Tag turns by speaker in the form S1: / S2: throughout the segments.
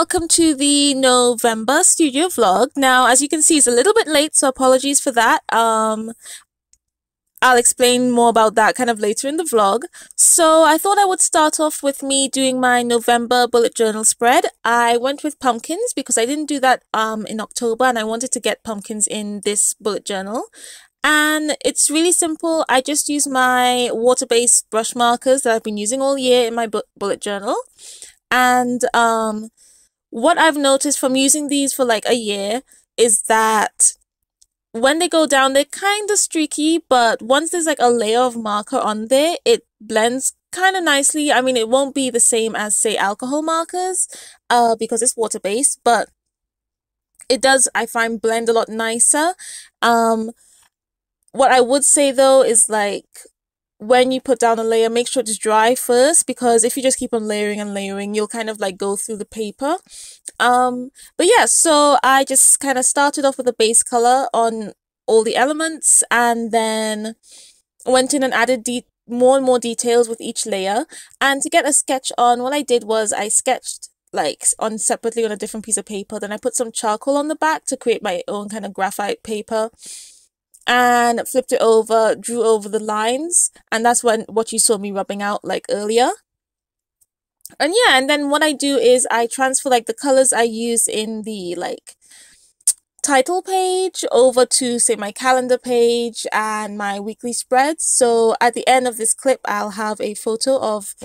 S1: welcome to the November studio vlog. Now, as you can see, it's a little bit late, so apologies for that. I'll explain more about that kind of later in the vlog. So I thought I would start off with me doing my November bullet journal spread. I went with pumpkins because I didn't do that in October, and I wanted to get pumpkins in this bullet journal. And it's really simple. I just use my water-based brush markers that I've been using all year in my bullet journal. And what I've noticed from using these for like a year is that when they go down, they're kind of streaky, but once there's like a layer of marker on there, it blends kind of nicely. I mean, it won't be the same as, say, alcohol markers because it's water-based, but it does, I find, blend a lot nicer. What I would say though is, like, when you put down a layer, make sure it's dry first, because if you just keep on layering and layering, you'll kind of like go through the paper. But yeah, so I just kind of started off with a base color on all the elements, and then went in and added more and more details with each layer. And to get a sketch on, what I did was I sketched like separately on a different piece of paper. Then I put some charcoal on the back to create my own kind of graphite paper, and flipped it over, drew over the lines, and that's what you saw me rubbing out like earlier. And yeah, and then what I do is I transfer like the colors I use in the like title page over to, say, my calendar page and my weekly spreads. So at the end of this clip, I'll have a photo of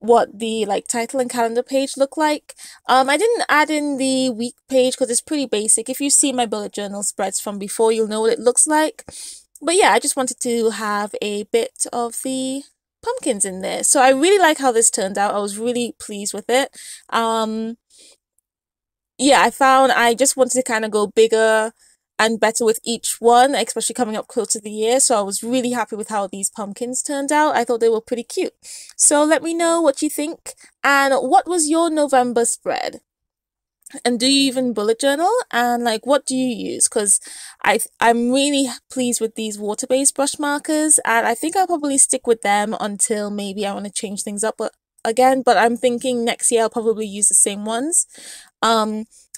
S1: what the like title and calendar page look like. I didn't add in the week page because it's pretty basic. If you see my bullet journal spreads from before, you'll know what it looks like. But yeah, I just wanted to have a bit of the pumpkins in there. So I really like how this turned out. I was really pleased with it. Yeah, I found I just wanted to kind of go bigger and better with each one, especially coming up close to the year. So I was really happy with how these pumpkins turned out. I thought they were pretty cute. So let me know what you think, and what was your November spread? And do you even bullet journal? And like, what do you use? Because I'm really pleased with these water-based brush markers, and I think I'll probably stick with them until maybe I want to change things up again. But I'm thinking next year I'll probably use the same ones.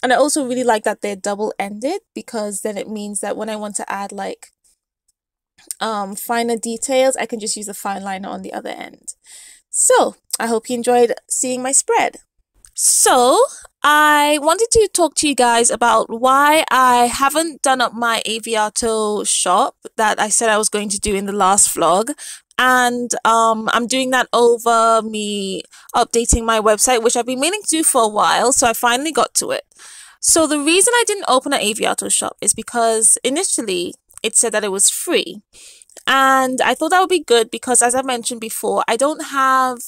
S1: And I also really like that they're double-ended, because then it means that when I want to add like finer details, I can just use a fine liner on the other end. So I hope you enjoyed seeing my spread. So I wanted to talk to you guys about why I haven't done up my Aviato shop that I said I was going to do in the last vlog. And I'm doing that over me updating my website, which I've been meaning to do for a while, so I finally got to it. So the reason I didn't open an Aviato shop is because initially it said that it was free. And I thought that would be good because, as I mentioned before, I don't have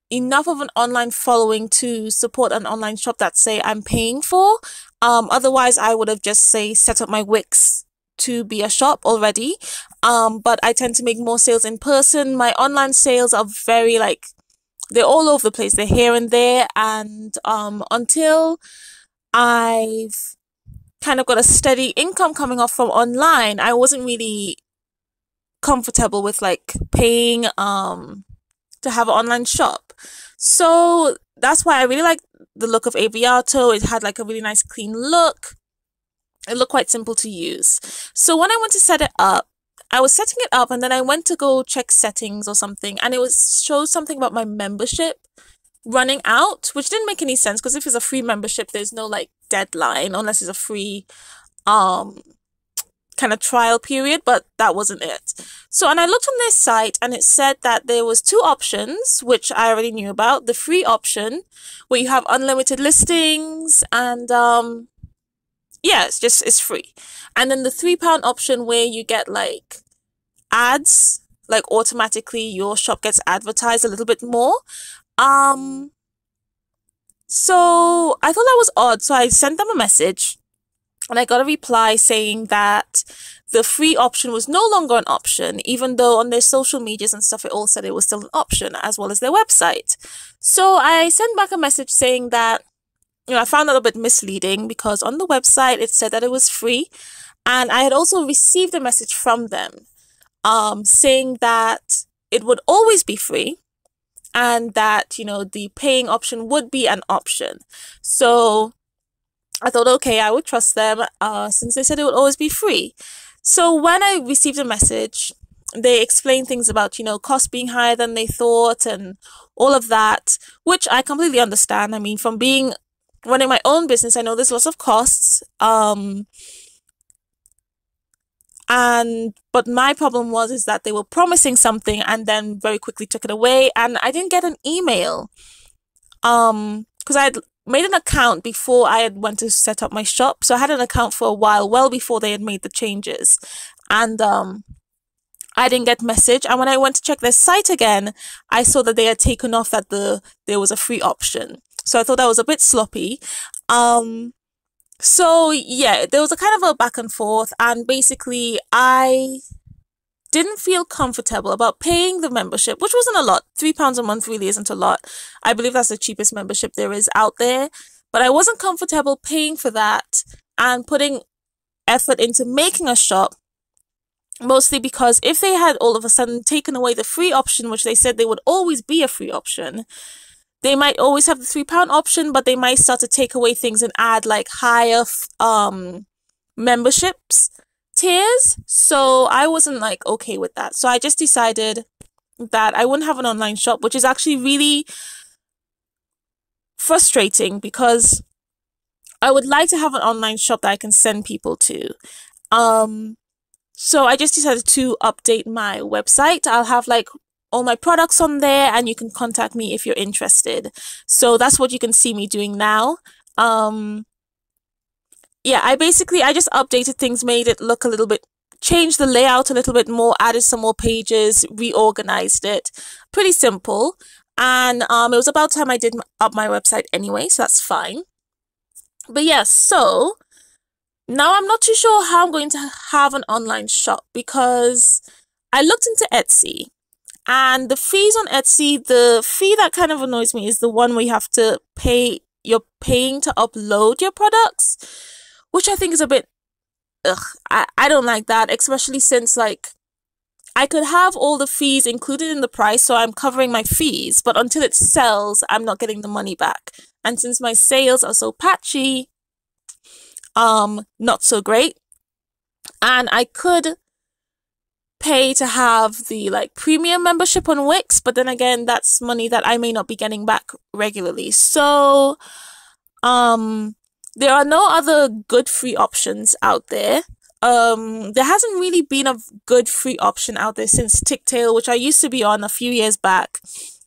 S1: enough of an online following to support an online shop that, say, I'm paying for. Otherwise, I would have just, say, set up my Wix to be a shop already. But I tend to make more sales in person. My online sales are very like, they're all over the place. They're here and there. And until I've kind of got a steady income coming off from online, I wasn't really comfortable with like paying to have an online shop. So that's why I really like the look of Aviato. It had like a really nice clean look. It looked quite simple to use. So when I went to set it up, I was setting it up, and then I went to go check settings or something, and it showed something about my membership running out, which didn't make any sense, because if it's a free membership, there's no like deadline unless it's a free kind of trial period, but that wasn't it. So, and I looked on this site, and it said that there was two options, which I already knew about. The free option, where you have unlimited listings, and yeah, it's free. And then the £3 option, where you get like ads, like automatically your shop gets advertised a little bit more. So I thought that was odd. So I sent them a message, and I got a reply saying that the free option was no longer an option, even though on their social medias and stuff, it all said it was still an option, as well as their website. So I sent back a message saying that, you know, I found that a bit misleading, because on the website it said that it was free, and I had also received a message from them saying that it would always be free, and that, the paying option would be an option. So I thought, okay, I would trust them, since they said it would always be free. So when I received a message, they explained things about, cost being higher than they thought and all of that, which I completely understand. I mean, from running my own business, I know there's lots of costs. But my problem is that they were promising something and then very quickly took it away, and I didn't get an email. Because I had made an account before I had went to set up my shop, so I had an account for a while, well before they had made the changes, and I didn't get message. And when I went to check their site again, I saw that they had taken off that there was a free option. So I thought that was a bit sloppy. So yeah, there was a kind of a back and forth, and basically I didn't feel comfortable about paying the membership, which wasn't a lot. £3 a month really isn't a lot. I believe that's the cheapest membership there is out there. But I wasn't comfortable paying for that and putting effort into making a shop, mostly because if they had all of a sudden taken away the free option, which they said they would always be a free option, they might always have the £3 option, but they might start to take away things and add like higher memberships tiers. So I wasn't like okay with that. So I just decided that I wouldn't have an online shop, which is actually really frustrating because I would like to have an online shop that I can send people to. So I just decided to update my website. I'll have like all my products on there, and you can contact me if you're interested. So that's what you can see me doing now. Yeah, I just updated things, made it look a little bit, changed the layout a little bit more, added some more pages, reorganized it. Pretty simple. And it was about time I did up my website anyway, so that's fine. But yeah, so now I'm not too sure how I'm going to have an online shop, because I looked into Etsy. And the fees on Etsy, the fee that kind of annoys me is the one where you have to pay, you're paying to upload your products, which I think is a bit, I don't like that, especially since like I could have all the fees included in the price, so I'm covering my fees, but until it sells, I'm not getting the money back. And since my sales are so patchy, not so great, and I could pay to have the like premium membership on Wix, but then again, that's money that I may not be getting back regularly. So there are no other good free options out there. There hasn't really been a good free option out there since Ticktail, which I used to be on a few years back,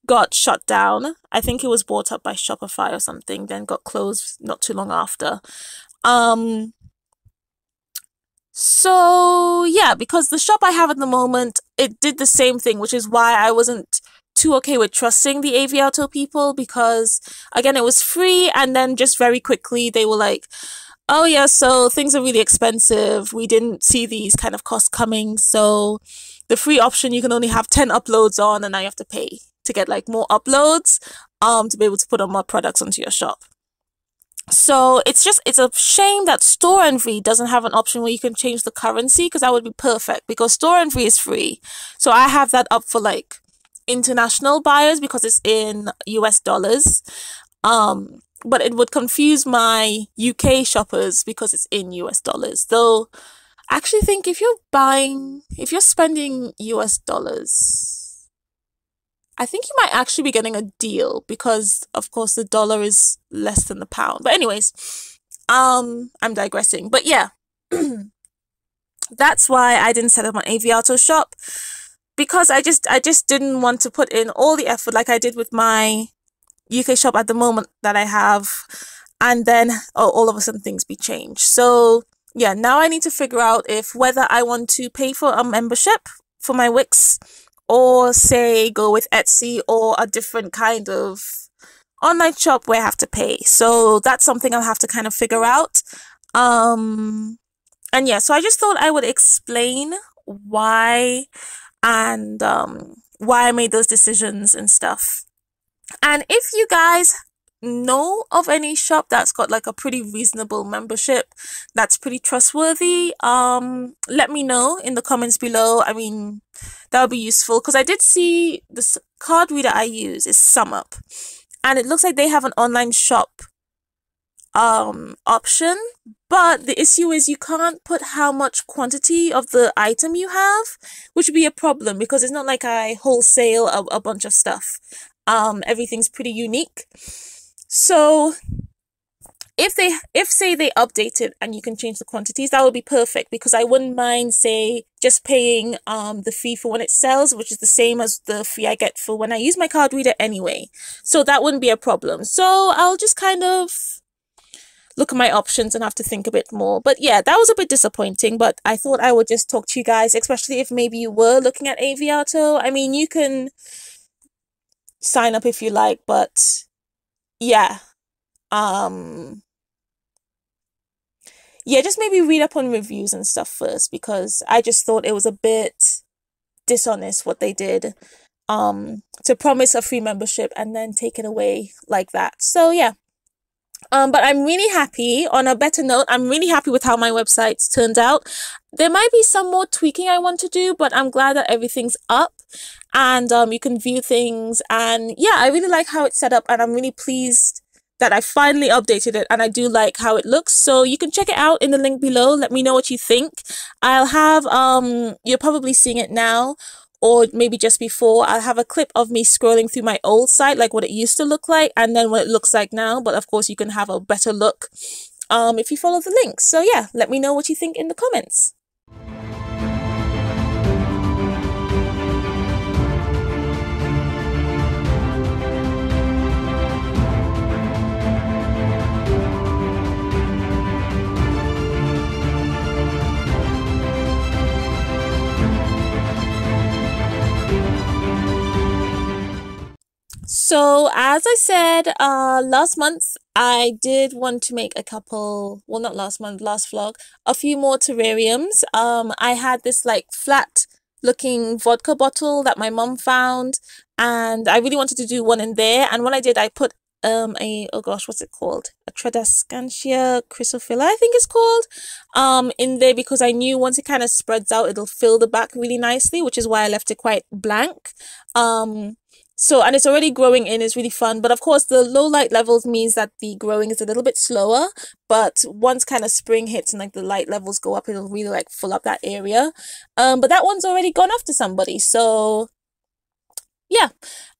S1: got shut down. I think it was bought up by Shopify or something, then got closed not too long after. So yeah, because the shop I have at the moment, it did the same thing, which is why I wasn't too okay with trusting the Aviato people, because again, it was free, and then just very quickly they were like, oh yeah, so things are really expensive. We didn't see these kind of costs coming. So the free option, you can only have 10 uploads on, and now you have to pay to get like more uploads, to be able to put on more products onto your shop. So it's a shame that Store Envy doesn't have an option where you can change the currency, because that would be perfect, because Store Envy is free. So I have that up for like international buyers because it's in US dollars. But it would confuse my UK shoppers because it's in US dollars. Though I actually think if you're spending US dollars, I think you might actually be getting a deal, because of course the dollar is less than the pound. But anyways, I'm digressing. But yeah, that's why I didn't set up an Aviato shop, because I just didn't want to put in all the effort like I did with my UK shop at the moment that I have, and then all of a sudden things be changed. So yeah, now I need to figure out whether I want to pay for a membership for my Wix, or say go with Etsy or a different kind of online shop where I have to pay. So that's something I'll have to kind of figure out. And yeah, so I just thought I would explain why, and why I made those decisions and stuff. And if you guys know of any shop that's got like a pretty reasonable membership that's pretty trustworthy, let me know in the comments below. I mean, that would be useful because I did see this card reader I use is SumUp, and it looks like they have an online shop option, but the issue is you can't put how much quantity of the item you have, which would be a problem because it's not like I wholesale a bunch of stuff. Everything's pretty unique. So if say they update it and you can change the quantities, that would be perfect because I wouldn't mind, say, just paying the fee for when it sells, which is the same as the fee I get for when I use my card reader anyway. So that wouldn't be a problem. So I'll just kind of look at my options and have to think a bit more. But yeah, that was a bit disappointing, but I thought I would just talk to you guys, especially if maybe you were looking at Aviato. I mean, you can sign up if you like, but yeah. Yeah, just maybe read up on reviews and stuff first because I just thought it was a bit dishonest what they did to promise a free membership and then take it away like that. So yeah. But I'm really happy. On a better note, I'm really happy with how my website's turned out. There might be some more tweaking I want to do, but I'm glad that everything's up and you can view things. And yeah, I really like how it's set up and I'm really pleased that I finally updated it and I do like how it looks. So you can check it out in the link below. Let me know what you think. I'll have, you're probably seeing it now, or maybe just before, I'll have a clip of me scrolling through my old site, like what it used to look like, and then what it looks like now. But of course, you can have a better look if you follow the link. So yeah, let me know what you think in the comments. So as I said, last month I did want to make a couple, well, not last month, last vlog, a few more terrariums. I had this like flat looking vodka bottle that my mum found and I really wanted to do one in there. And when I did, I put oh gosh, what's it called? A Tradescantia chrysophila, I think it's called, in there because I knew once it kind of spreads out, it'll fill the back really nicely, which is why I left it quite blank. So, and it's already growing in, it's really fun. But of course, the low light levels means that the growing is a little bit slower. But once kind of spring hits and like the light levels go up, it'll really like fill up that area. But that one's already gone off to somebody. So, yeah.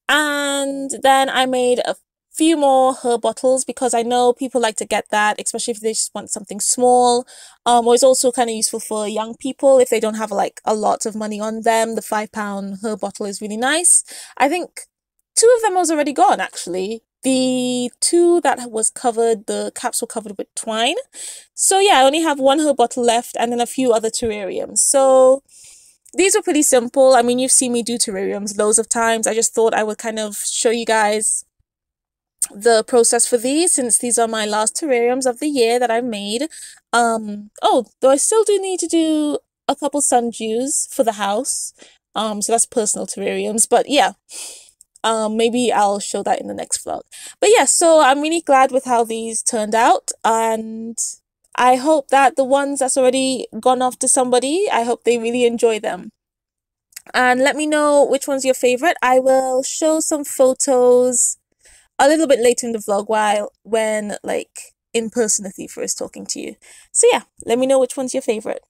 S1: And then I made a few more herb bottles because I know people like to get that, especially if they just want something small. Or it's also kind of useful for young people if they don't have like a lot of money on them. The £5 herb bottle is really nice. I think 2 of them was already gone actually. The 2 that was covered, the caps were covered with twine. So yeah, I only have 1 herb bottle left and then a few other terrariums. So these were pretty simple. I mean, you've seen me do terrariums loads of times. I just thought I would kind of show you guys the process for these since these are my last terrariums of the year that I've made. Oh, though I still do need to do a couple sundews for the house. So that's personal terrariums, but yeah. Maybe I'll show that in the next vlog. But yeah, so I'm really glad with how these turned out and I hope that the ones that's already gone off to somebody, I hope they really enjoy them. And let me know which one's your favorite. I will show some photos a little bit later in the vlog when like in person Athifah is talking to you. So yeah, let me know which one's your favorite.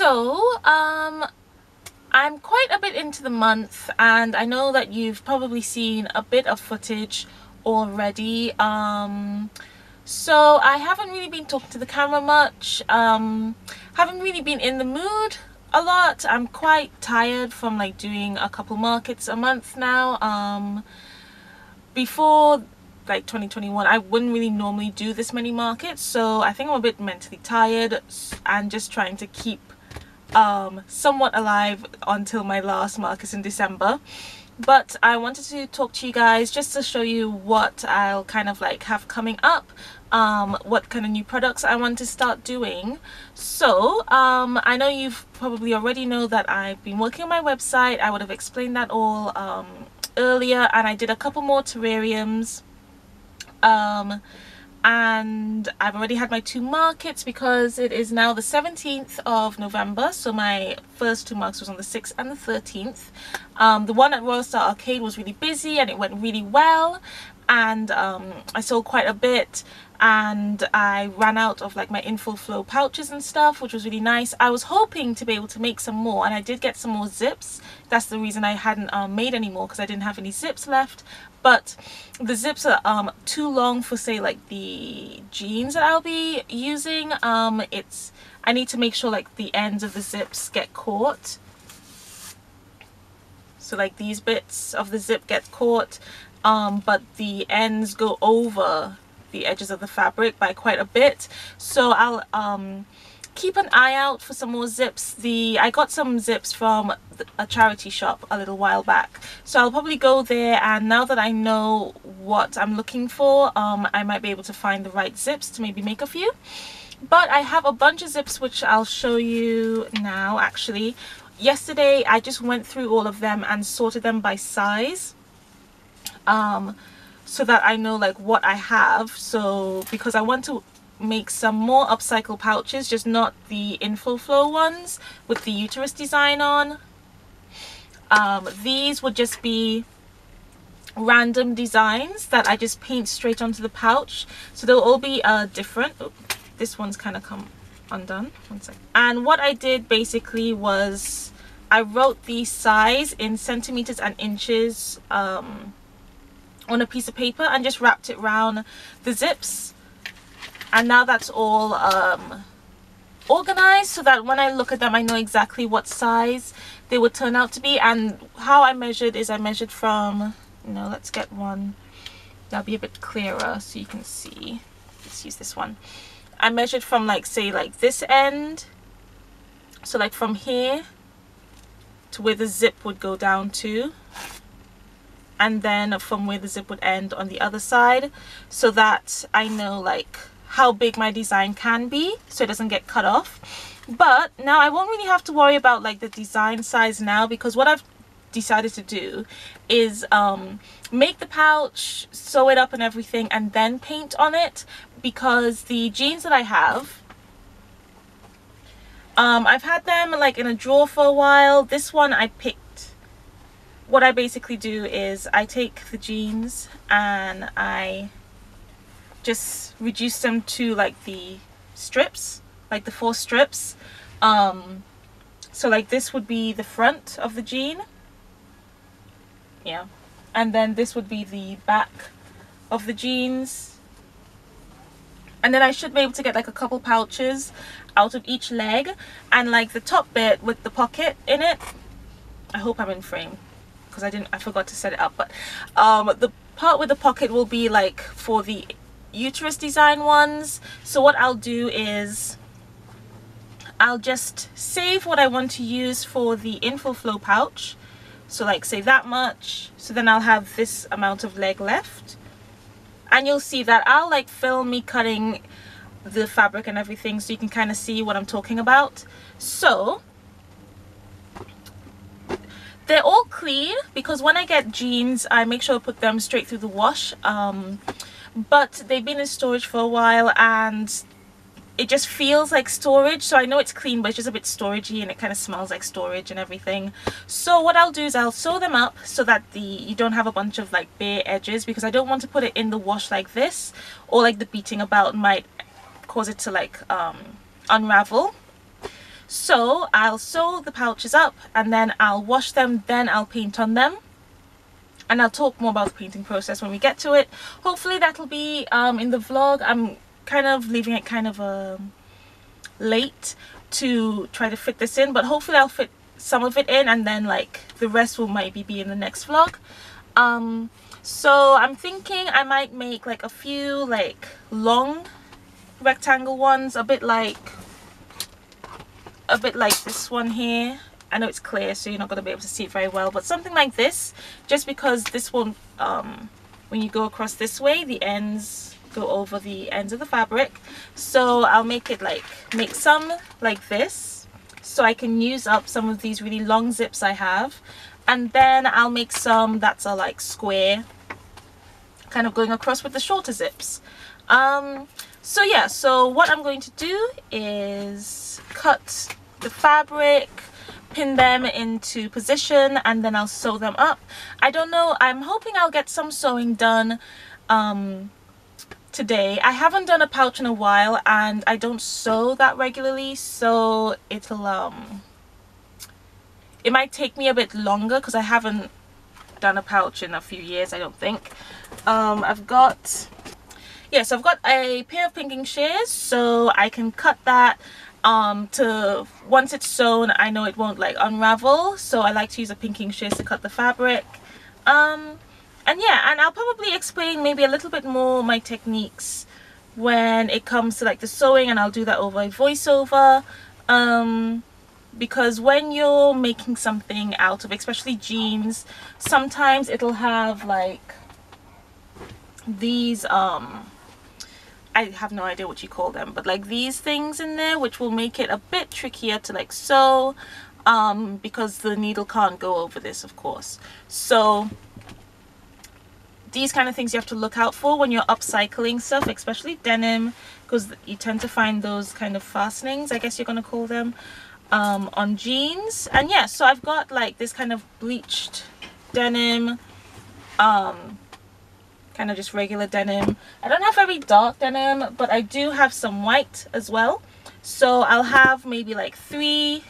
S1: So, I'm quite a bit into the month, and I know that you've probably seen a bit of footage already. So I haven't really been talking to the camera much. Haven't really been in the mood a lot. I'm quite tired from like doing a couple markets a month now. Before like 2021, I wouldn't really normally do this many markets, so I think I'm a bit mentally tired and just trying to keep somewhat alive until my last market in December. But I wanted to talk to you guys just to show you what I'll kind of like have coming up, what kind of new products I want to start doing. So I know you've probably already know that I've been working on my website. I would have explained that all earlier, and I did a couple more terrariums, and I've already had my 2 markets because it is now the 17th of November, so my first 2 markets was on the 6th and the 13th. The one at Royal Star Arcade was really busy and it went really well, and I sold quite a bit, and I ran out of like my info flow pouches and stuff, which was really nice. I was hoping to be able to make some more, and I did get some more zips. That's the reason I hadn't made any more, because I didn't have any zips left. But the zips are too long for, say, like the jeans that I'll be using. I need to make sure like the ends of the zips get caught, so like these bits of the zip get caught, but the ends go over the edges of the fabric by quite a bit. So I'll keep an eye out for some more zips. I got some zips from a charity shop a little while back, so I'll probably go there, and now that I know what I'm looking for, I might be able to find the right zips to maybe make a few. But I have a bunch of zips which I'll show you now. Actually, yesterday I just went through all of them and sorted them by size, so that I know like what I have. So because I want to make some more upcycle pouches, just not the info flow ones with the uterus design on. These would just be random designs that I just paint straight onto the pouch, so they'll all be different. Oh, this one's kind of come undone. One second. And what I did basically was I wrote the size in centimeters and inches on a piece of paper and just wrapped it around the zips. And now that's all organized, so that when I look at them I know exactly what size they would turn out to be. And how I measured is I measured from, let's get one that'll be a bit clearer so you can see. Let's use this one. I measured from like, say, like this end, so like from here to where the zip would go down to, and then from where the zip would end on the other side, so that I know like how big my design can be, so it doesn't get cut off. But now I won't really have to worry about like the design size now, because what I've decided to do is make the pouch, sew it up and everything, and then paint on it. Because the jeans that I have, I've had them like in a drawer for a while. This one I picked. What I basically do is I take the jeans and I just reduce them to like the strips, like the 4 strips. So like this would be the front of the jean, yeah, and then this would be the back of the jeans, and then I should be able to get like a couple pouches out of each leg. And like the top bit with the pocket in it, I hope I'm in frame because I forgot to set it up, but the part with the pocket will be like for the uterus design ones. So what I'll do is I'll just save what I want to use for the info flow pouch, so like say that much, so then I'll have this amount of leg left, and you'll see that I'll like film me cutting the fabric and everything, so you can kind of see what I'm talking about. So they're all clean, because when I get jeans I make sure I put them straight through the wash, but they've been in storage for a while and it just feels like storage. So I know it's clean, but it's just a bit storagey and it kind of smells like storage and everything. So what I'll do is I'll sew them up so that you don't have a bunch of like bare edges, because I don't want to put it in the wash like this, or like the beating about might cause it to like unravel. So I'll sew the pouches up and then I'll wash them, then I'll paint on them. And I'll talk more about the painting process when we get to it. Hopefully that'll be in the vlog. I'm kind of leaving it kind of late to try to fit this in, but hopefully I'll fit some of it in, and then like the rest will maybe be in the next vlog. So I'm thinking I might make like a few like long rectangle ones, a bit like this one here. I know it's clear, so you're not going to be able to see it very well, but something like this, just because this one, when you go across this way, the ends go over the ends of the fabric. So I'll make some like this, so I can use up some of these really long zips I have, and then I'll make some that are like square, kind of going across with the shorter zips. So yeah, so what I'm going to do is cut the fabric, pin them into position, and then I'll sew them up. I don't know, I'm hoping I'll get some sewing done today. I haven't done a pouch in a while and I don't sew that regularly, so it'll it might take me a bit longer because I haven't done a pouch in a few years, I don't think. I've got a pair of pinking shears, so I can cut that to once it's sewn, I know it won't like unravel, so I like to use a pinking shears to cut the fabric. And yeah, and I'll probably explain maybe a little bit more my techniques when it comes to like the sewing, and I'll do that over a voiceover, because when you're making something out of especially jeans, sometimes it'll have like these I have no idea what you call them, but like these things in there, which will make it a bit trickier to like sew, because the needle can't go over this, of course. So these kind of things you have to look out for when you're upcycling stuff, especially denim, because you tend to find those kind of fastenings, I guess you're gonna call them, on jeans. And yeah, so I've got like this kind of bleached denim, kind of just regular denim. I don't have very dark denim, but I do have some white as well, so I'll have maybe like 3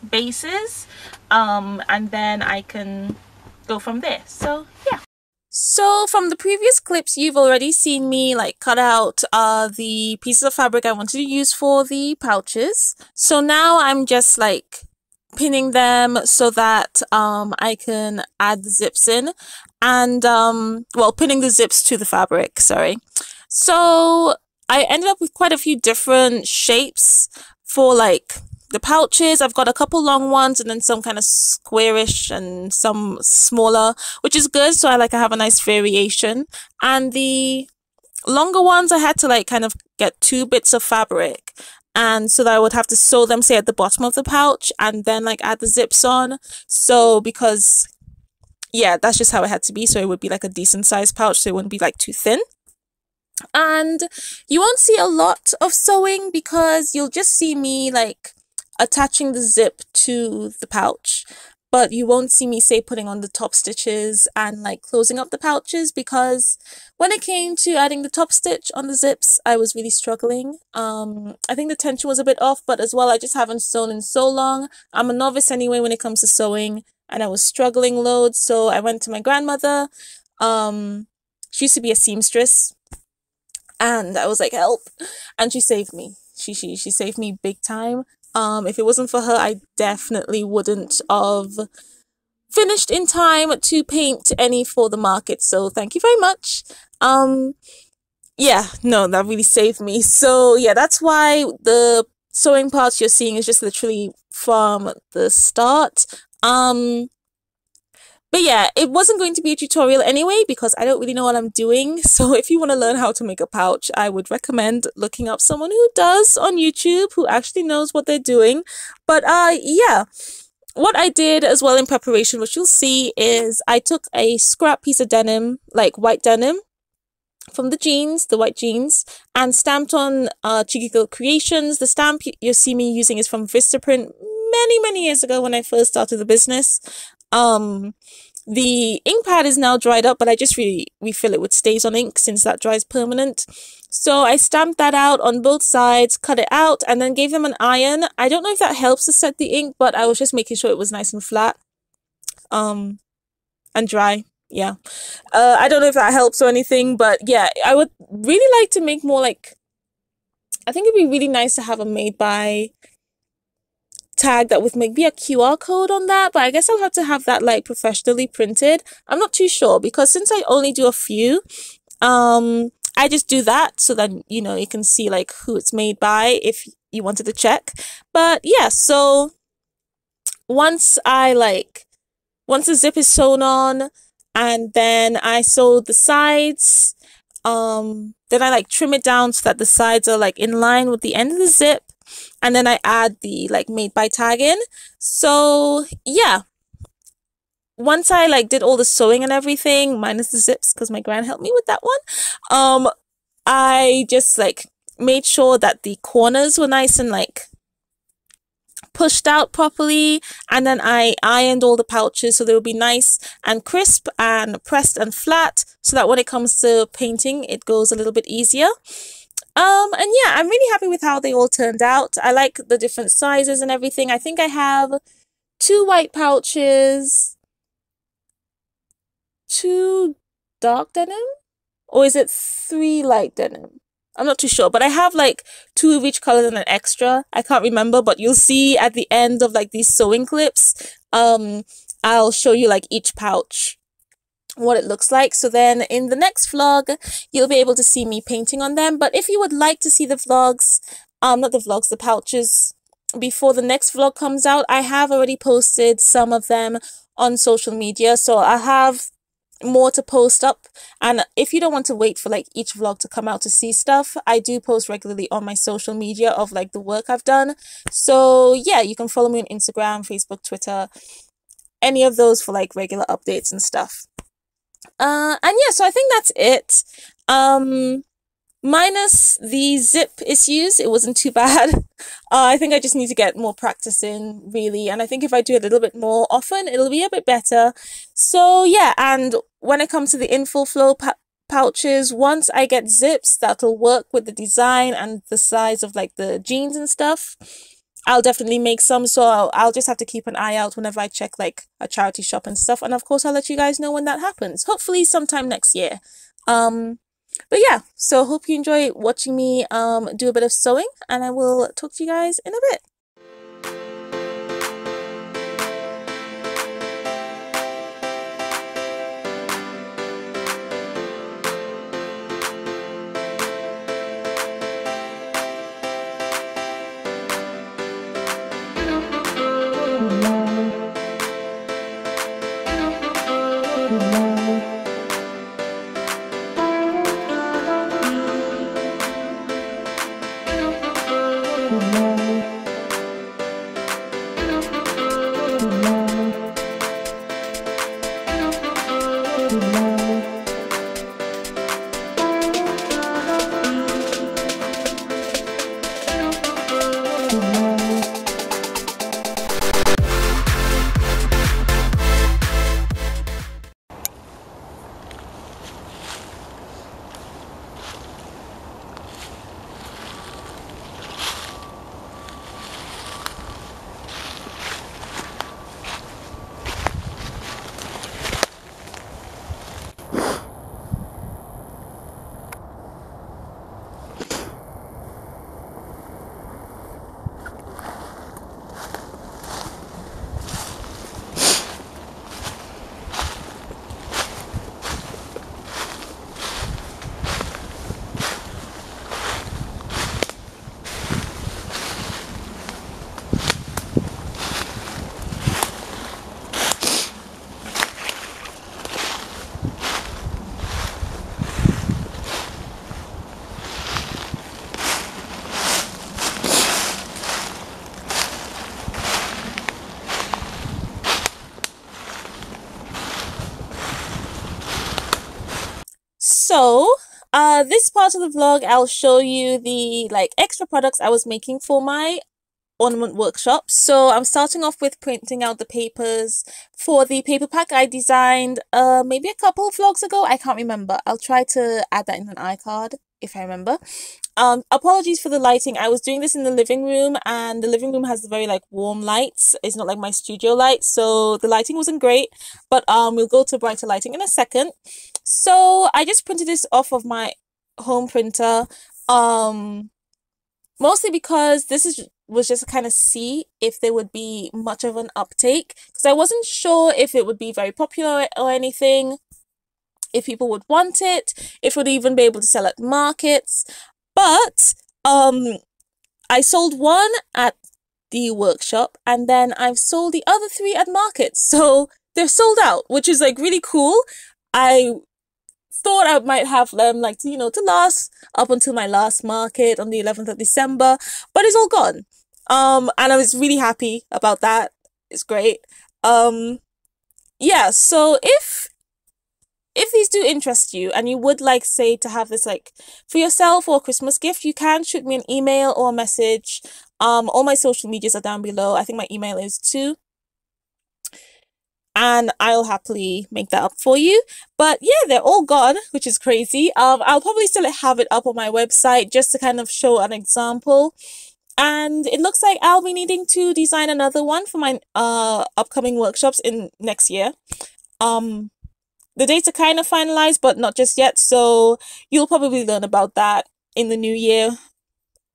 S1: bases, and then I can go from there. So yeah. So from the previous clips, you've already seen me like cut out the pieces of fabric I wanted to use for the pouches. So now I'm just like pinning them so that I can add the zips in, and well, pinning the zips to the fabric, sorry. So I ended up with quite a few different shapes for like the pouches. I've got a couple long ones and then some kind of squarish and some smaller, which is good, so I have a nice variation. And the longer ones, I had to like kind of get 2 bits of fabric, and so that I would have to sew them, say, at the bottom of the pouch, and then like add the zips on. So because yeah, that's just how it had to be, so it would be like a decent sized pouch, so it wouldn't be like too thin. And you won't see a lot of sewing because you'll just see me like attaching the zip to the pouch, but you won't see me, say, putting on the top stitches and like closing up the pouches, because when it came to adding the top stitch on the zips, I was really struggling. I think the tension was a bit off, but as well, I just haven't sewn in so long. I'm a novice anyway when it comes to sewing, and I was struggling loads, so I went to my grandmother. She used to be a seamstress, and I was like, help, and she saved me. She saved me big time. If it wasn't for her, I definitely wouldn't have finished in time to paint any for the market, so thank you very much. Yeah, no, that really saved me. So yeah, that's why the sewing parts you're seeing is just literally from the start. But yeah, it wasn't going to be a tutorial anyway because I don't really know what I'm doing. So if you want to learn how to make a pouch, I would recommend looking up someone who does on YouTube, who actually knows what they're doing. But yeah, what I did as well in preparation, which you'll see, is I took a scrap piece of denim, like white denim, from the jeans, the white jeans, and stamped on Checiegirl Creations. The stamp you see me using is from Vistaprint many years ago when I first started the business. The ink pad is now dried up, but I just refill it with Stays On ink since that dries permanent. So I stamped that out on both sides, cut it out, and then gave them an iron. I don't know if that helps to set the ink, but I was just making sure it was nice and flat and dry. Yeah. I don't know if that helps or anything, but yeah, I would really like to make more like, I think it'd be really nice to have a made by tag that with maybe a QR code on that, but I guess I'll have to have that like professionally printed. I'm not too sure because since I only do a few, I just do that so that, you know, you can see like who it's made by if you wanted to check. But yeah, so once the zip is sewn on and then I sew the sides, then I like trim it down so that the sides are like in line with the end of the zip, and then I add the like made by tag in. So yeah, once I like did all the sewing and everything, minus the zips because my gran helped me with that one, I just like made sure that the corners were nice and like pushed out properly, and then I ironed all the pouches so they would be nice and crisp and pressed and flat so that when it comes to painting it goes a little bit easier. And yeah, I'm really happy with how they all turned out. I like the different sizes and everything. I think I have 2 white pouches, 2 dark denim, or is it 3 light denim? I'm not too sure, but I have like 2 of each color and an extra. I can't remember, but you'll see at the end of like these sewing clips, I'll show you like each pouch, what it looks like. So then in the next vlog, you'll be able to see me painting on them. But if you would like to see the vlogs, not the vlogs, the pouches, before the next vlog comes out, I have already posted some of them on social media. So I have more to post up, and if you don't want to wait for like each vlog to come out to see stuff, I do post regularly on my social media of like the work I've done. So yeah, you can follow me on Instagram, Facebook, Twitter, any of those for like regular updates and stuff. And yeah, so I think that's it. Minus the zip issues, it wasn't too bad. I think I just need to get more practice in, really. And I think if I do it a little bit more often, it'll be a bit better. So yeah, and when it comes to the infill flow pouches, once I get zips that'll work with the design and the size of like the jeans and stuff, I'll definitely make some. So I'll just have to keep an eye out whenever I check like a charity shop and stuff. And of course, I'll let you guys know when that happens. Hopefully sometime next year. But yeah, so hope you enjoy watching me do a bit of sewing, and I will talk to you guys in a bit. So, this part of the vlog, I'll show you the like extra products I was making for my ornament workshop. So I'm starting off with printing out the papers for the paper pack I designed maybe a couple of vlogs ago. I can't remember. I'll try to add that in an iCard if I remember. Apologies for the lighting. I was doing this in the living room, and the living room has very like warm lights. It's not like my studio lights, so the lighting wasn't great, but we'll go to brighter lighting in a second. So I just printed this off of my home printer, mostly because was just to kind of see if there would be much of an uptake, because I wasn't sure if it would be very popular or anything, if people would want it, if it would even be able to sell at markets. But I sold one at the workshop, and then I've sold the other 3 at markets. So they're sold out, which is like really cool. I thought I might have them like to last up until my last market on the 11th of December, but it's all gone. And I was really happy about that. It's great. Yeah, so if these do interest you and you would like, say, to have this like for yourself or a Christmas gift, you can shoot me an email or a message. All my social medias are down below. I think my email is too, and I'll happily make that up for you. But yeah, they're all gone, which is crazy. I'll probably still have it up on my website just to kind of show an example. And it looks like I'll be needing to design another one for my upcoming workshops in next year. The dates are kind of finalized, but not just yet, so you'll probably learn about that in the new year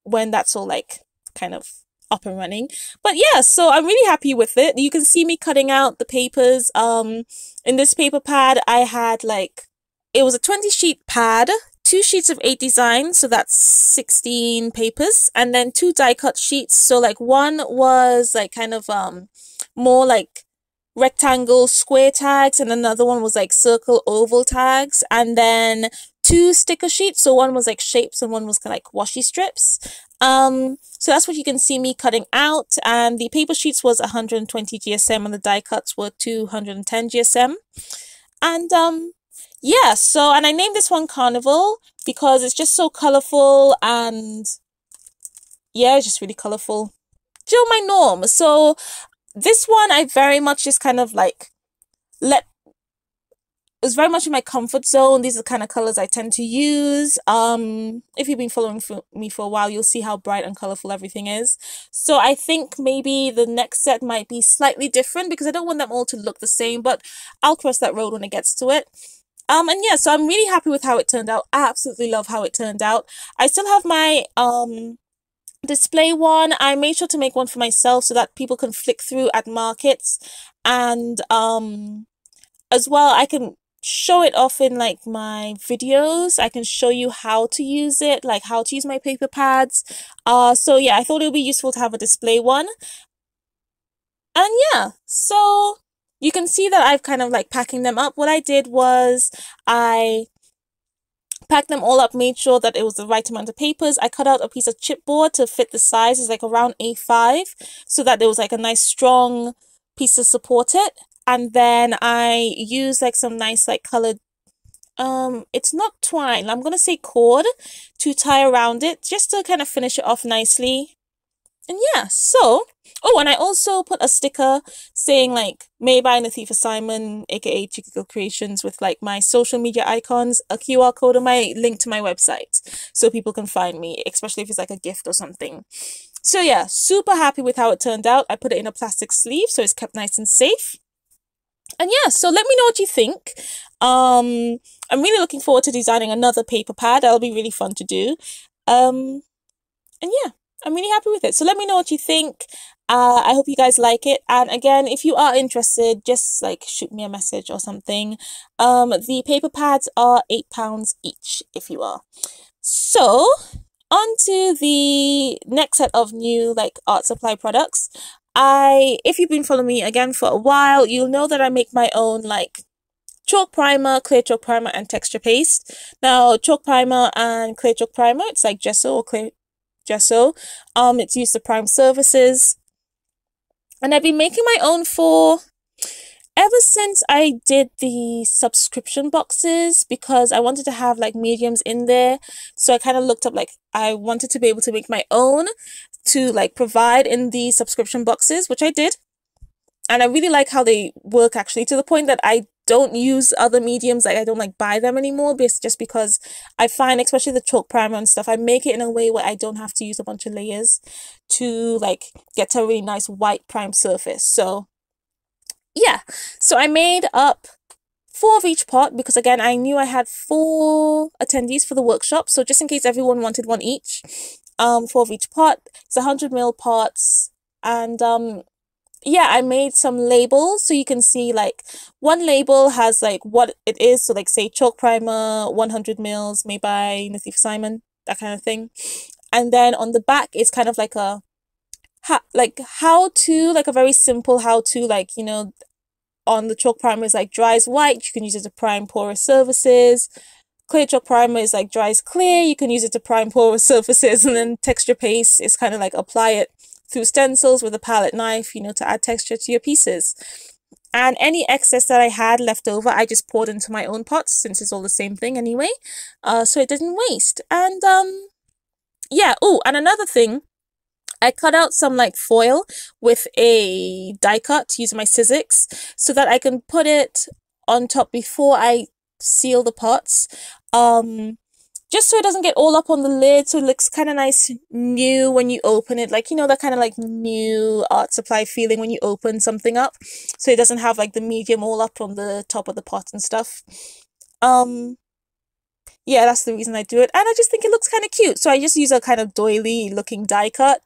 S1: when that's all like kind of up and running. But yeah, so I'm really happy with it. You can see me cutting out the papers. In this paper pad, I had like, it was a 20-sheet pad, 2 sheets of 8 designs, so that's 16 papers, and then 2 die cut sheets. So like one was like kind of more like rectangle square tags, and another one was like circle oval tags, and then 2 sticker sheets. So one was like shapes and one was kind of like washi strips. So that's what you can see me cutting out, and the paper sheets was 120 GSM and the die cuts were 210 GSM. And yeah, so, and I named this one Carnival because it's just so colorful, and yeah, it's just really colorful. Still my norm. So this one I very much just kind of like it was very much in my comfort zone. These are the kind of colors I tend to use. If you've been following me for a while, you'll see how bright and colorful everything is. So I think maybe the next set might be slightly different because I don't want them all to look the same, but I'll cross that road when it gets to it. And yeah, so I'm really happy with how it turned out. I absolutely love how it turned out. I still have my display one. I made sure to make one for myself so that people can flick through at markets, and as well I can show it off in like my videos. I can show you how to use it, like how to use my paper pads. So yeah, I thought it would be useful to have a display one. And yeah, so you can see that I've kind of like packing them up. What I did was I packed them all up, made sure that it was the right amount of papers. I cut out a piece of chipboard to fit the size. It's like around A5, so that there was like a nice strong piece to support it. And then I used like some nice like colored, it's not twine, I'm gonna say cord, to tie around it just to kind of finish it off nicely. And yeah, so, oh, and I also put a sticker saying like made by Nathifa Simon, aka Checiegirl Creations, with like my social media icons, a QR code, and my link to my website so people can find me, especially if it's like a gift or something. So yeah, super happy with how it turned out. I put it in a plastic sleeve so it's kept nice and safe. And yeah, so let me know what you think. I'm really looking forward to designing another paper pad. That'll be really fun to do. And yeah, I'm really happy with it. So let me know what you think. I hope you guys like it. And again, if you are interested, just like shoot me a message or something. The paper pads are £8 each if you are. So on to the next set of new like art supply products. If you've been following me again for a while, you'll know that I make my own like chalk primer, clear chalk primer, and texture paste. Now, chalk primer and clear chalk primer, it's like gesso or clear gesso. It's used to prime surfaces. And I've been making my own for ever since I did the subscription boxes, because I wanted to have like mediums in there. So I kind of looked up like I wanted to be able to make my own. to like provide in the subscription boxes, which I did. And I really like how they work, actually, to the point that I don't use other mediums. Like, I don't like buy them anymore, just because I find, especially the chalk primer and stuff, I make it in a way where I don't have to use a bunch of layers to like get to a really nice white prime surface. So yeah, so I made up 4 of each pot because, again, I knew I had 4 attendees for the workshop. So just in case everyone wanted one each, 4 of each pot. It's 100 ml pots. And yeah, I made some labels so you can see, like, one label has like what it is. So like, say, chalk primer, 100 ml made by Nathif Simon, that kind of thing. And then on the back, it's kind of like a how to, like a very simple how to, like, you know, on the chalk primer is like dries white, you can use it to prime porous surfaces. Clear chalk primer is like dries clear, you can use it to prime porous surfaces. And then texture paste is kind of like apply it through stencils with a palette knife, you know, to add texture to your pieces. And any excess that I had left over, I just poured into my own pots, since it's all the same thing anyway, so it didn't waste. And yeah. Oh, and another thing, I cut out some like foil with a die cut using my Checiegirl so that I can put it on top before I seal the pots. Just so it doesn't get all up on the lid, so it looks kind of nice new when you open it. Like, you know, that kind of like new art supply feeling when you open something up. So it doesn't have like the medium all up on the top of the pot and stuff. Yeah, that's the reason I do it. And I just think it looks kind of cute. So I just use a kind of doily looking die cut.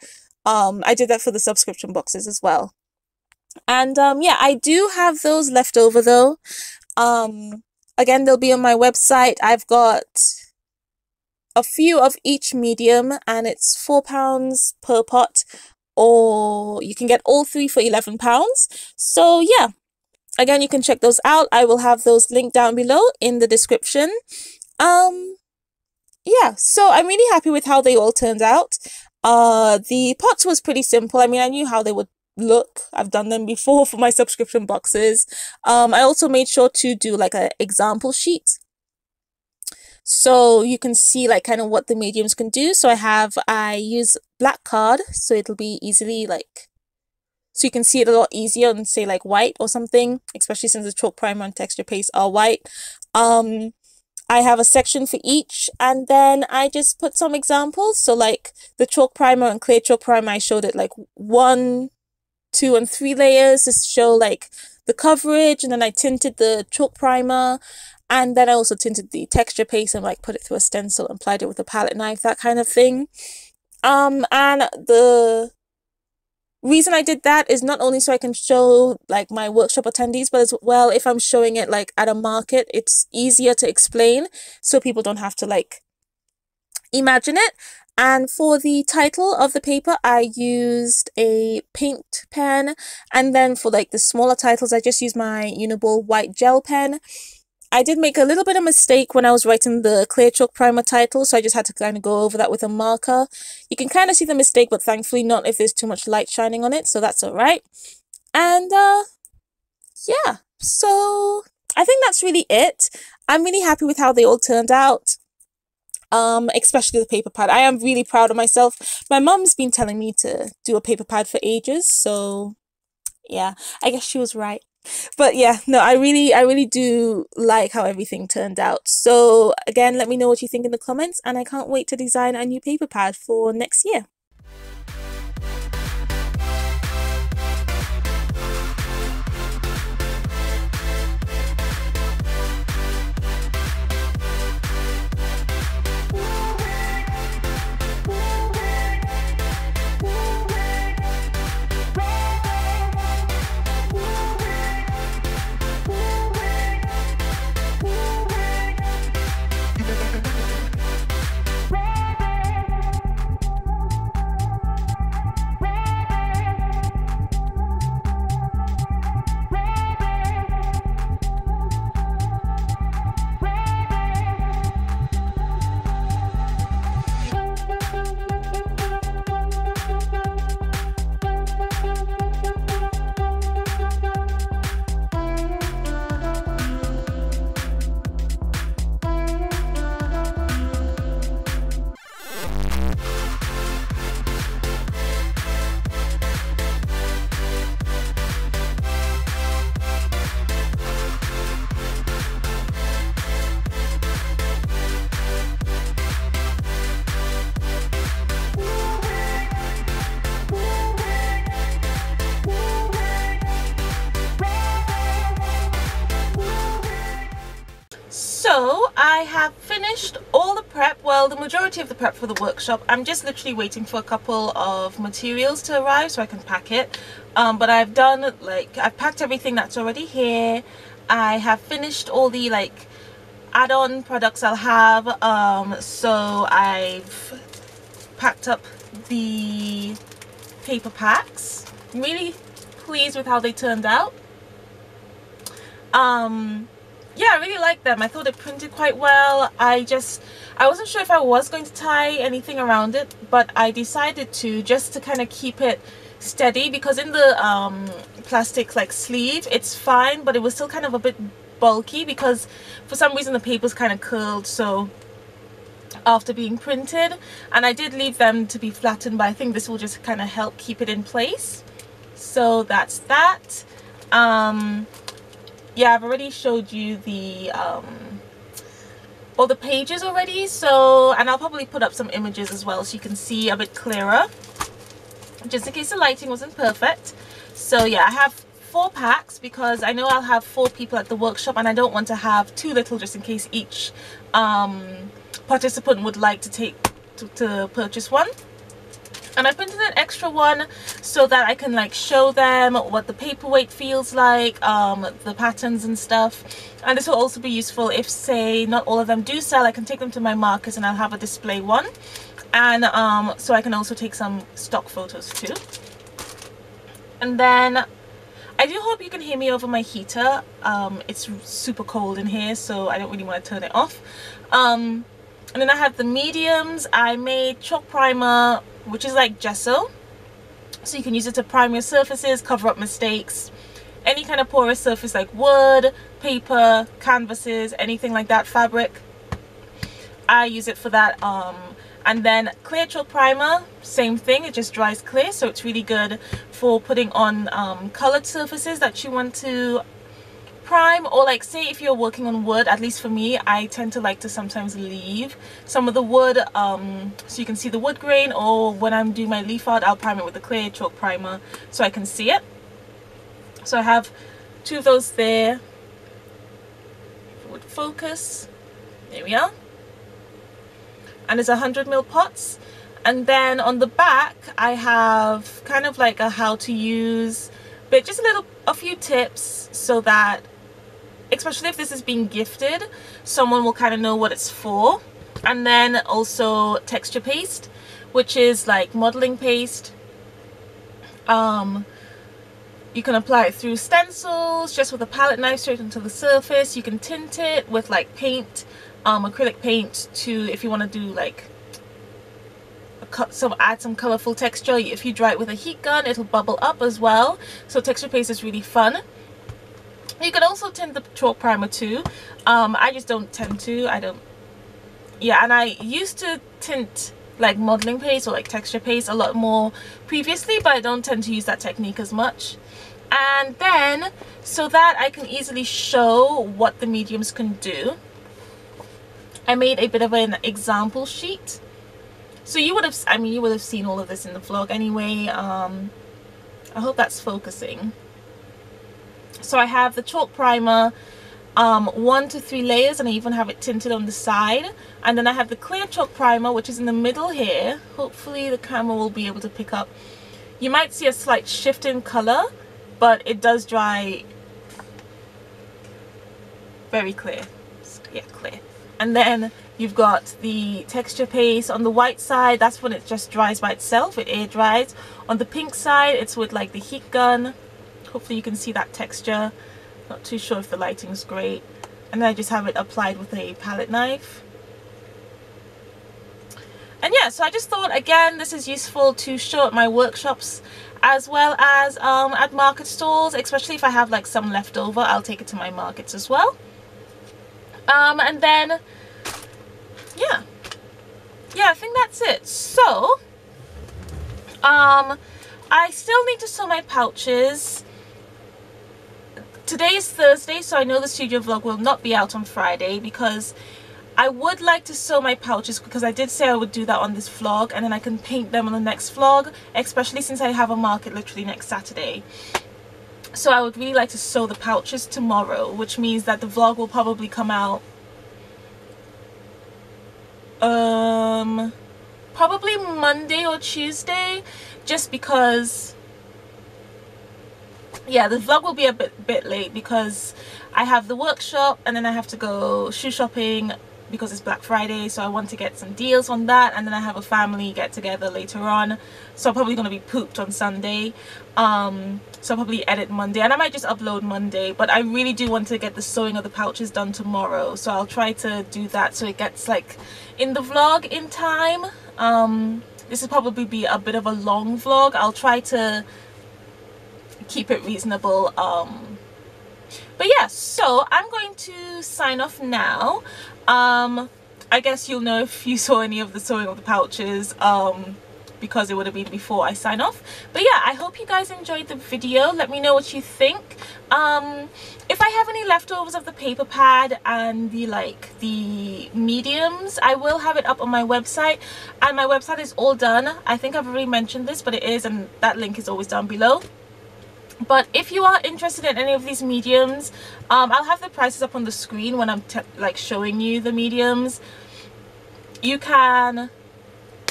S1: I did that for the subscription boxes as well. And yeah, I do have those left over though. Again, they'll be on my website. I've got a few of each medium, and it's £4 per pot, or you can get all 3 for £11. So yeah, again, you can check those out. I will have those linked down below in the description. Yeah, so I'm really happy with how they all turned out. The pots was pretty simple. I mean, I knew how they would look. I've done them before for my subscription boxes. I also made sure to do like an example sheet, so you can see like kind of what the mediums can do. So I use black card, so it'll be easily like, so you can see it a lot easier on, say, like white or something, especially since the chalk primer and texture paste are white. I have a section for each, and then I just put some examples. So like the chalk primer and clear chalk primer, I showed it like 1, 2, and 3 layers to show like the coverage, and then I tinted the chalk primer, and then I also tinted the texture paste and like put it through a stencil and applied it with a palette knife, that kind of thing. And the reason I did that is not only so I can show like my workshop attendees, but as well, if I'm showing it like at a market, it's easier to explain, so people don't have to like imagine it. And for the title of the paper, I used a paint pen, and then for like the smaller titles, I just used my Uniball white gel pen. I did make a little bit of mistake when I was writing the clear chalk primer title, so I just had to kind of go over that with a marker. You can kind of see the mistake, but thankfully not if there's too much light shining on it, so that's alright. And yeah, so I think that's really it. I'm really happy with how they all turned out, especially the paper pad. I am really proud of myself. My mum's been telling me to do a paper pad for ages, so yeah, I guess she was right. But yeah, no, I really do like how everything turned out. So again, let me know what you think in the comments, and I can't wait to design a new paper pad for next year. have finished all the prep, well, the majority of the prep for the workshop. I'm just literally waiting for a couple of materials to arrive so I can pack it. But I've done, like, I've packed everything that's already here. I have finished all the, like, add-on products I'll have. So I've packed up the paper packs. I'm really pleased with how they turned out. Yeah, I really like them. I thought it printed quite well. I wasn't sure if I was going to tie anything around it, but I decided to, just to kind of keep it steady, because in the plastic like sleeve it's fine, but it was still kind of a bit bulky because for some reason the paper's kind of curled so after being printed, and I did leave them to be flattened, but I think this will just kind of help keep it in place. So that's that. Yeah, I've already showed you the all the pages already, so, and I'll probably put up some images as well so you can see a bit clearer, just in case the lighting wasn't perfect. So yeah, I have 4 packs because I know I'll have 4 people at the workshop, and I don't want to have too little just in case each participant would like to purchase one. And I printed an extra one so that I can like show them what the paperweight feels like, the patterns and stuff. And this will also be useful if, say, not all of them do sell. I can take them to my markers and I'll have a display one. And so I can also take some stock photos too. And then I do hope you can hear me over my heater. It's super cold in here, so I don't really want to turn it off. And then I have the mediums. I made chalk primer, which is like gesso, so you can use it to prime your surfaces, cover up mistakes, any kind of porous surface like wood, paper, canvases, anything like that, fabric. I use it for that. And then clear chalk primer, same thing, it just dries clear, so it's really good for putting on colored surfaces that you want to prime, or like say if you're working on wood. At least for me, I tend to like to sometimes leave some of the wood so you can see the wood grain, or when I'm doing my leaf art I'll prime it with the clear chalk primer so I can see it. So I have 2 of those there. Would focus, there we are. And it's 100ml pots. And then on the back I have kind of like a how to use bit, just a few tips so that, especially if this is being gifted, someone will kind of know what it's for. And then also texture paste, which is like modeling paste. You can apply it through stencils, just with a palette knife straight into the surface. You can tint it with like paint, acrylic paint, to, if you want to do like add some colorful texture. If you dry it with a heat gun, it'll bubble up as well. So texture paste is really fun. You can also tint the chalk primer too. I just don't tend to. Yeah, and I used to tint like modeling paste or like texture paste a lot more previously, but I don't tend to use that technique as much. And then, so that I can easily show what the mediums can do, I made a bit of an example sheet. So you would have, you would have seen all of this in the vlog anyway. I hope that's focusing. So I have the chalk primer, 1 to 3 layers, and I even have it tinted on the side. And then I have the clear chalk primer, which is in the middle here. Hopefully the camera will be able to pick up. You might see a slight shift in color, but it does dry very clear. Yeah, clear. And then you've got the texture paste on the white side. That's when it just dries by itself, it air dries. On the pink side, it's with like the heat gun. Hopefully you can see that texture. Not too sure if the lighting is great. And then I just have it applied with a palette knife. And yeah, so I just thought, again, this is useful to show at my workshops as well as at market stalls, especially if I have like some left over. I'll take it to my markets as well. And then yeah, I think that's it. So I still need to sew my pouches. Today is Thursday, so I know the studio vlog will not be out on Friday, because I would like to sew my pouches, because I did say I would do that on this vlog, and then I can paint them on the next vlog, especially since I have a market literally next Saturday. So I would really like to sew the pouches tomorrow, which means that the vlog will probably come out probably Monday or Tuesday, just because, yeah, the vlog will be a bit late because I have the workshop and then I have to go shoe shopping because it's Black Friday, so I want to get some deals on that, and then I have a family get together later on, so I'm probably going to be pooped on Sunday. So I'll probably edit Monday, and I might just upload Monday, but I really do want to get the sewing of the pouches done tomorrow, so I'll try to do that so it gets like in the vlog in time. This will probably be a bit of a long vlog. I'll try to keep it reasonable. But yeah, so I'm going to sign off now. I guess you'll know if you saw any of the sewing of the pouches, because it would have been before I sign off. But yeah, I hope you guys enjoyed the video. Let me know what you think. If I have any leftovers of the paper pad and the mediums, I will have it up on my website, and my website is all done. I think I've already mentioned this, but it is, and that link is always down below. But if you are interested in any of these mediums, I'll have the prices up on the screen when I'm showing you the mediums. You can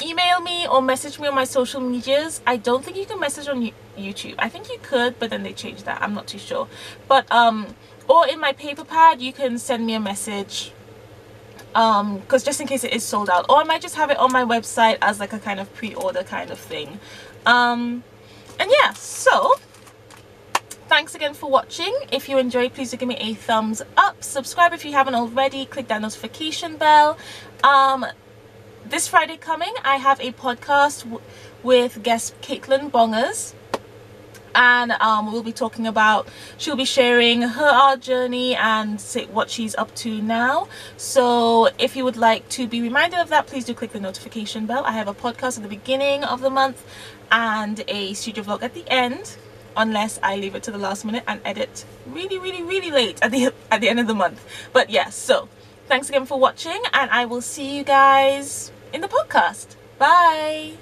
S1: email me or message me on my social medias. I don't think you can message on YouTube. I think you could, but then they changed that. I'm not too sure. But or in my paper pad, you can send me a message, because just in case it is sold out, or I might just have it on my website as like a kind of pre-order kind of thing. And yeah, so thanks again for watching. If you enjoyed, please do give me a thumbs up. Subscribe if you haven't already. Click that notification bell. This Friday coming, I have a podcast with guest Caitlin Bongers, and we'll be talking about, she'll be sharing her art journey and what she's up to now. So if you would like to be reminded of that, please do click the notification bell. I have a podcast at the beginning of the month and a studio vlog at the end, unless I leave it to the last minute and edit really late at the end of the month. But yeah, so thanks again for watching, and I will see you guys in the podcast. Bye.